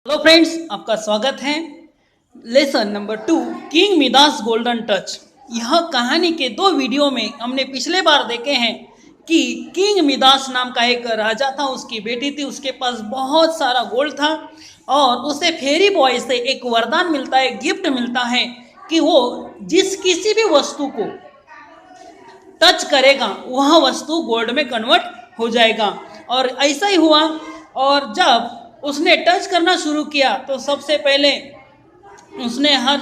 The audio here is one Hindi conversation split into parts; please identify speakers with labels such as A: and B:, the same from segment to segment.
A: हेलो फ्रेंड्स, आपका स्वागत है। Lesson number 2, king Midas golden touch. यह कहानी के दो वीडियो में हमने पिछले बार देखे हैं कि किंग मिदास नाम का एक राजा था, उसकी बेटी थी, उसके पास बहुत सारा गोल्ड था और उसे फेरी बॉय से एक वरदान मिलता है, गिफ्ट मिलता है कि वो जिस किसी भी वस्तु को टच करेगा वह वस्तु गोल्ड में कन्वर्ट हो जाएगा। और ऐसा ही हुआ। और जब उसने टच करना शुरू किया तो सबसे पहले उसने हर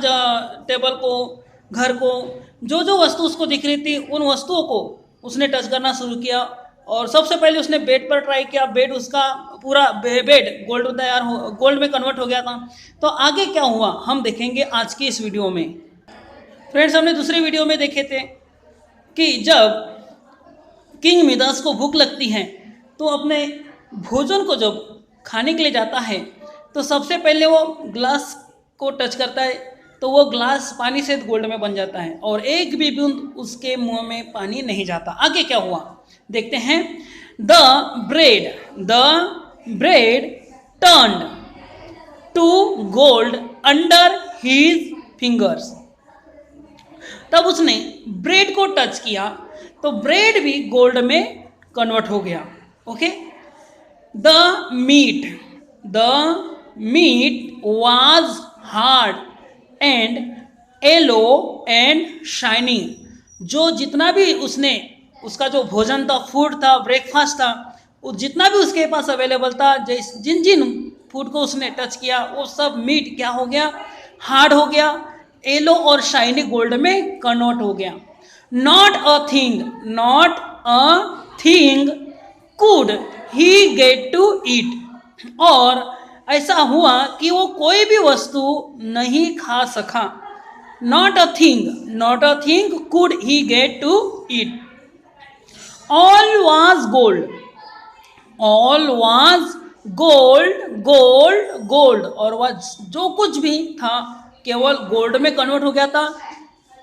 A: टेबल को, घर को, जो जो वस्तु उसको दिख रही थी उन वस्तुओं को उसने टच करना शुरू किया। और सबसे पहले उसने बेड पर ट्राई किया। बेड, उसका पूरा बेड गोल्ड में कन्वर्ट हो गया था। तो आगे क्या हुआ हम देखेंगे आज की इस वीडियो में। फ्रेंड्स, हमने दूसरे वीडियो में देखे थे कि जब किंग मिदास को भूख लगती है तो अपने भोजन को जब खाने के लिए जाता है तो सबसे पहले वो ग्लास को टच करता है तो वो ग्लास पानी से गोल्ड में बन जाता है और एक भी बूंद उसके मुंह में पानी नहीं जाता। आगे क्या हुआ देखते हैं। The bread turned to gold under his fingers. तब उसने ब्रेड को टच किया तो ब्रेड भी गोल्ड में कन्वर्ट हो गया। Okay. The meat was hard and yellow and shining. जो जितना भी उसने, उसका जो भोजन था, फूड था, ब्रेकफास्ट था, वो जितना भी उसके पास अवेलेबल था, जिन जिन फूड को उसने टच किया वो सब मीट क्या हो गया, हार्ड हो गया, येलो और शाइनी गोल्ड में कन्वर्ट हो गया। Not a thing could he get to eat. और ऐसा हुआ कि वो कोई भी वस्तु नहीं खा सका। Not a thing could he get to eat. All was gold. और वह जो कुछ भी था केवल गोल्ड में कन्वर्ट हो गया था।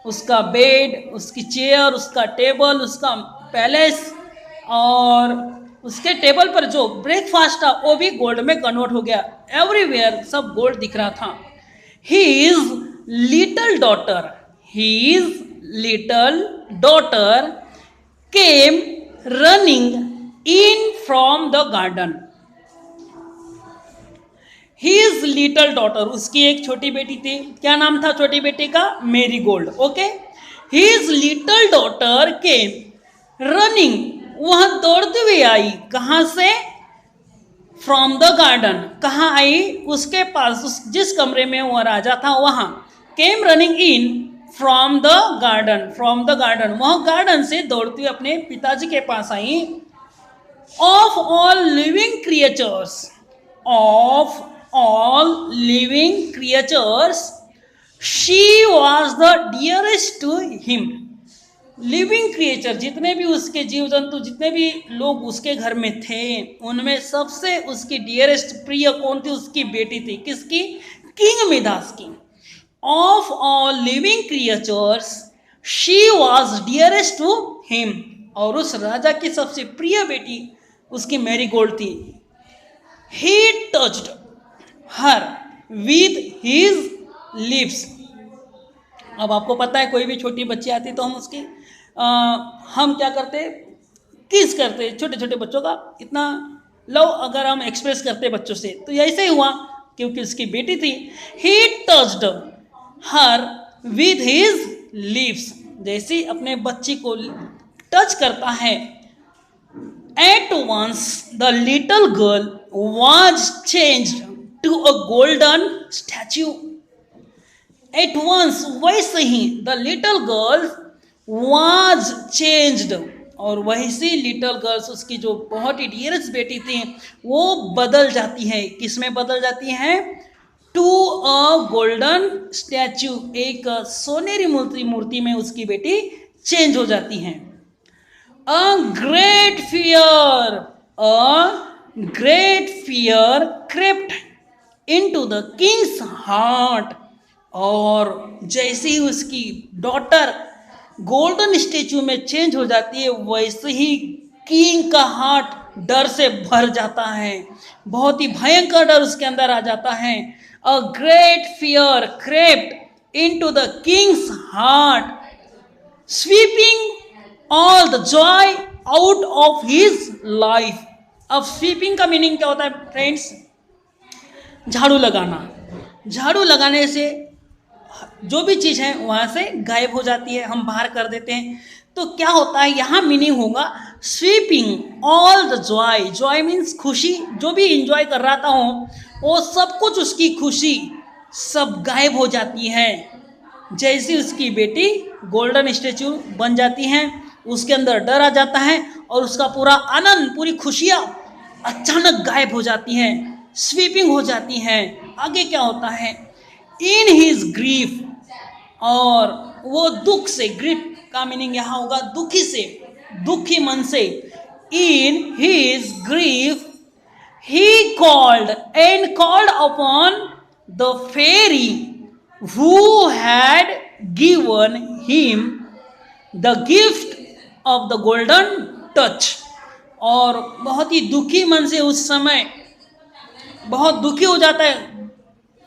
A: उसका बेड, उसकी चेयर, उसका टेबल, उसका पैलेस और उसके टेबल पर जो ब्रेकफास्ट था वो भी गोल्ड में कन्वर्ट हो गया। एवरीवेयर सब गोल्ड दिख रहा था। His little daughter came running in from the garden. His little daughter, उसकी एक छोटी बेटी थी। क्या नाम था छोटी बेटी का? मेरी gold. Okay. His little daughter came running, वह दौड़ती हुई आई। कहाँ से? From the garden. कहाँ आई? उसके पास, जिस कमरे में वह राजा था वहाँ। Came running in from the garden. वह गार्डन से दौड़ती हुई अपने पिताजी के पास आई। Of all living creatures she was the dearest to him. Living creature, जितने भी उसके जीव जंतु, जितने भी लोग उसके घर में थे, उनमें सबसे उसकी डियरेस्ट, प्रिय कौन थी? उसकी बेटी थी। किसकी? किंग मिदास की। Of all living creatures she was dearest to him. और उस राजा की सबसे प्रिय बेटी उसकी मैरी गोल्ड थी। He touched her with his lips. अब आपको पता है कोई भी छोटी बच्ची आती तो हम क्या करते? किस करते छोटे छोटे बच्चों का। इतना लव अगर हम एक्सप्रेस करते बच्चों से, तो ऐसे ही हुआ क्योंकि उसकी बेटी थी। He touched her with his lips. जैसे अपने बच्ची को टच करता है, at once the little girl was changed to a golden statue. At once, वैसे ही, the little girl was changed, और वैसी लिटिल गर्ल्स, उसकी जो बहुत ही डियरेस्ट बेटी थी, वो बदल जाती है। किस में बदल जाती है? To a golden statue. एक सोनेरी मूर्ति में उसकी बेटी चेंज हो जाती है। A great fear crept into the Kings heart. और जैसे ही उसकी डॉटर गोल्डन स्टेच्यू में चेंज हो जाती है, वैसे ही किंग का हार्ट डर से भर जाता है, बहुत ही भयंकर डर उसके अंदर आ जाता है। A great fear crept into the Kings heart, sweeping all the Joy out of his life. अब स्वीपिंग का मीनिंग क्या होता है फ्रेंड्स? झाड़ू लगाना। झाड़ू लगाने से जो भी चीज़ है वहाँ से गायब हो जाती है, हम बाहर कर देते हैं। तो क्या होता है यहाँ मीनिंग होगा sweeping all the Joy. Joy means खुशी, जो भी इंजॉय कर रहा था वो सब कुछ, उसकी खुशी सब गायब हो जाती है। जैसे उसकी बेटी गोल्डन स्टैचू बन जाती हैं, उसके अंदर डर आ जाता है और उसका पूरा आनंद, पूरी खुशियाँ अचानक गायब हो जाती हैं, स्वीपिंग हो जाती हैं। आगे क्या होता है? इन हिज ग्रीफ, और वो दुख से, ग्रीफ का मीनिंग यहाँ होगा दुखी से, दुखी मन से। In his grief he called upon the fairy who had given him the gift of the golden touch। और बहुत ही दुखी मन से उस समय बहुत दुखी हो जाता है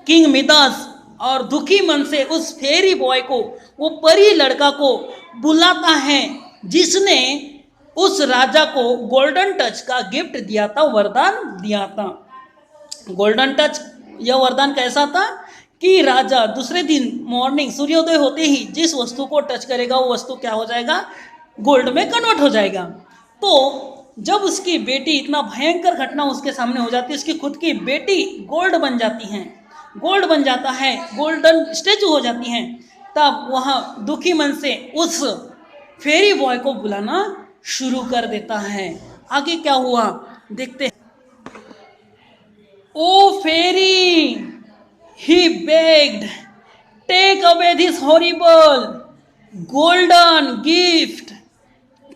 A: किंग मिदास, और दुखी मन से उस फेरी बॉय को, वो परी लड़का को बुलाता है जिसने उस राजा को गोल्डन टच का गिफ्ट दिया था, वरदान दिया था। गोल्डन टच, यह वरदान कैसा था कि राजा दूसरे दिन मॉर्निंग सूर्योदय होते ही जिस वस्तु को टच करेगा वो वस्तु क्या हो जाएगा? गोल्ड में कन्वर्ट हो जाएगा। तो जब उसकी बेटी, इतना भयंकर घटना उसके सामने हो जाती है, उसकी खुद की बेटी गोल्ड बन जाती हैं, गोल्ड बन जाता है, गोल्डन स्टैचू हो जाती हैं, तब वह दुखी मन से उस फेरी बॉय को बुलाना शुरू कर देता है। आगे क्या हुआ देखते हैं। O fairy, he begged, take away this horrible golden gift,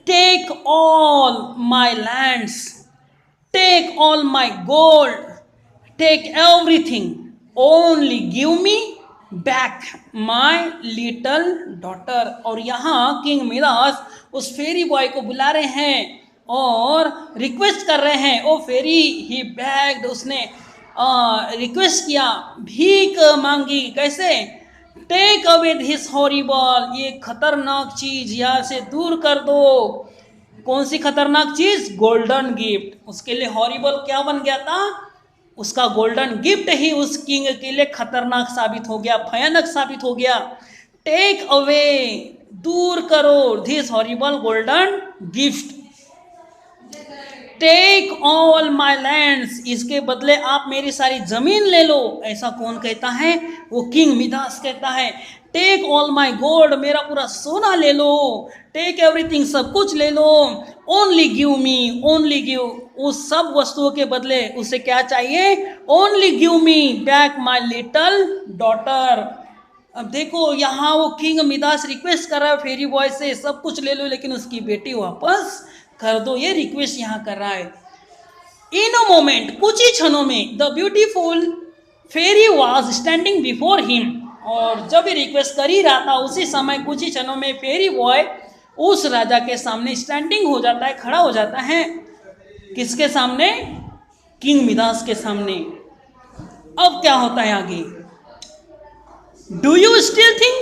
A: take all my lands, take all my gold, take everything, only give me back my little daughter. और यहाँ किंग मिदास उस फेरी बॉय को बुला रहे हैं और रिक्वेस्ट कर रहे हैं। ओ फेरी, ही बेग्ड, उसने रिक्वेस्ट किया, भीख मांगी। कैसे? टेक अवे दिस हॉरिबल, ये खतरनाक चीज यहाँ से दूर कर दो। कौन सी खतरनाक चीज? Golden gift. उसके लिए हॉरिबल क्या बन गया था? उसका गोल्डन गिफ्ट ही उस किंग के लिए खतरनाक साबित हो गया, भयानक साबित हो गया। टेक अवे, दूर करो, this horrible golden gift, take all my lands, इसके बदले आप मेरी सारी जमीन ले लो। ऐसा कौन कहता है? वो किंग मिदास कहता है। टेक ऑल माई गोल्ड, मेरा पूरा सोना ले लो। टेक एवरीथिंग, सब कुछ ले लो। Only give me, only give, उस सब वस्तुओं के बदले उसे क्या चाहिए? Only give me back my little daughter. अब देखो यहाँ वो किंग मिदास रिक्वेस्ट कर रहा है फेरी बॉय से, सब कुछ ले लो लेकिन उसकी बेटी वापस कर दो, ये रिक्वेस्ट यहाँ कर रहा है। इन अ मोमेंट, कुछ ही क्षणों में, the beautiful fairy was standing before him, और जब ये रिक्वेस्ट कर ही रहा था उसी समय कुछ ही क्षणों में फेरी बॉय उस राजा के सामने स्टैंडिंग हो जाता है, खड़ा हो जाता है। किसके सामने? किंग मिदास के सामने। अब क्या होता है आगे? Do you still think,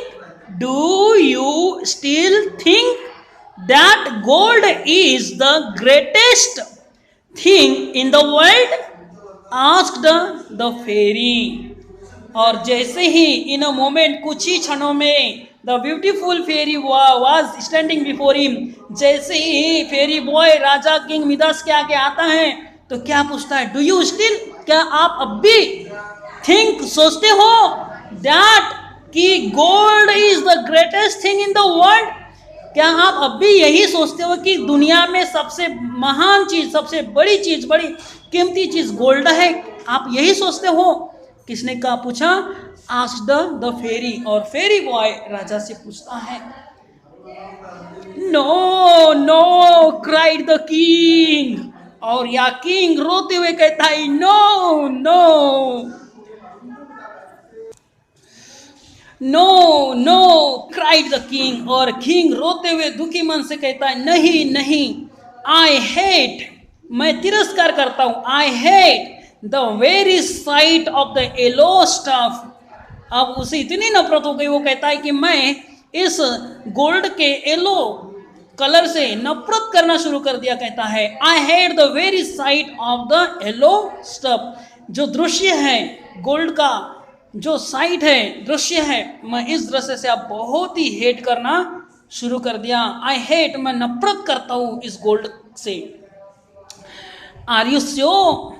A: do you still think that gold is the greatest thing in the world? asked the fairy। और जैसे ही in a moment, कुछ ही क्षणों में, the beautiful fairy was standing before him, जैसे ही फेरी बॉय राजा किंग मिदास के आगे आता है तो क्या पूछता है? डू यू स्टिल, क्या आप अब भी थिंक, सोचते हो, that कि gold is the greatest thing in the world, क्या आप अब भी यही सोचते हो कि दुनिया में सबसे महान चीज, सबसे बड़ी चीज, बड़ी कीमती चीज गोल्ड है? आप यही सोचते हो? किसने कहा? पूछा, आस्क्ड द फेरी। और फेरी बॉय राजा से पूछता है। No no cried the king, और या किंग रोते हुए कहता है no no no no cried the king, और किंग रोते हुए दुखी मन से कहता है नहीं नहीं, आई हेट मैं तिरस्कार करता हूँ, I hate the very site of the yellow stuff. अब उसे इतनी नफरत हो गई, वो कहता है कि मैं इस गोल्ड के येलो कलर से नफरत करना शुरू कर दिया। कहता है I hate the very site of the yellow stuff, जो दृश्य है गोल्ड का, जो साइट है, दृश्य है, मैं इस दृश्य से अब बहुत ही हेट करना शुरू कर दिया। आई हेट, मैं नफरत करता हूं इस गोल्ड से। Are you sure,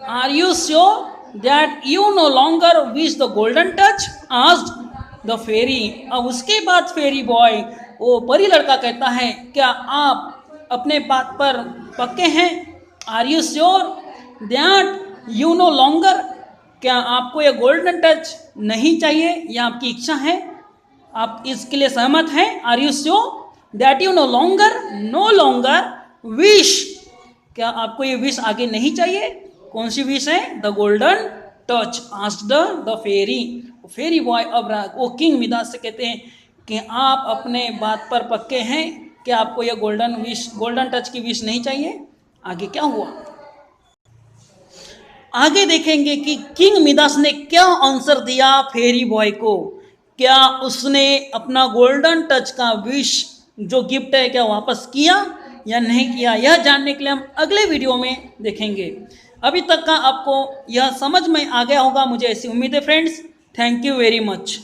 A: are you sure that you no longer wish the golden touch, asked the fairy. अब उसके बाद फेरी बॉय, वो परी लड़का कहता है क्या आप अपने बात पर पक्के हैं? Are you sure that you no longer, क्या आपको ये गोल्डन टच नहीं चाहिए, या आपकी इच्छा है, आप इसके लिए सहमत हैं? Are you sure that you no longer, no longer wish, क्या आपको ये विश आगे नहीं चाहिए? कौन सी विश है? The golden touch, asked the fairy. Fairy boy अब वो किंग मिदास से कहते हैं कि आप अपने बात पर पक्के हैं कि आपको ये गोल्डन टच की विश नहीं चाहिए? आगे क्या हुआ, आगे देखेंगे कि किंग मिदास ने क्या आंसर दिया फेरी बॉय को। क्या उसने अपना गोल्डन टच का विश जो गिफ्ट है क्या वापस किया या नहीं किया, यह जानने के लिए हम अगले वीडियो में देखेंगे। अभी तक का आपको यह समझ में आ गया होगा, मुझे ऐसी उम्मीद है friends. Thank you very much.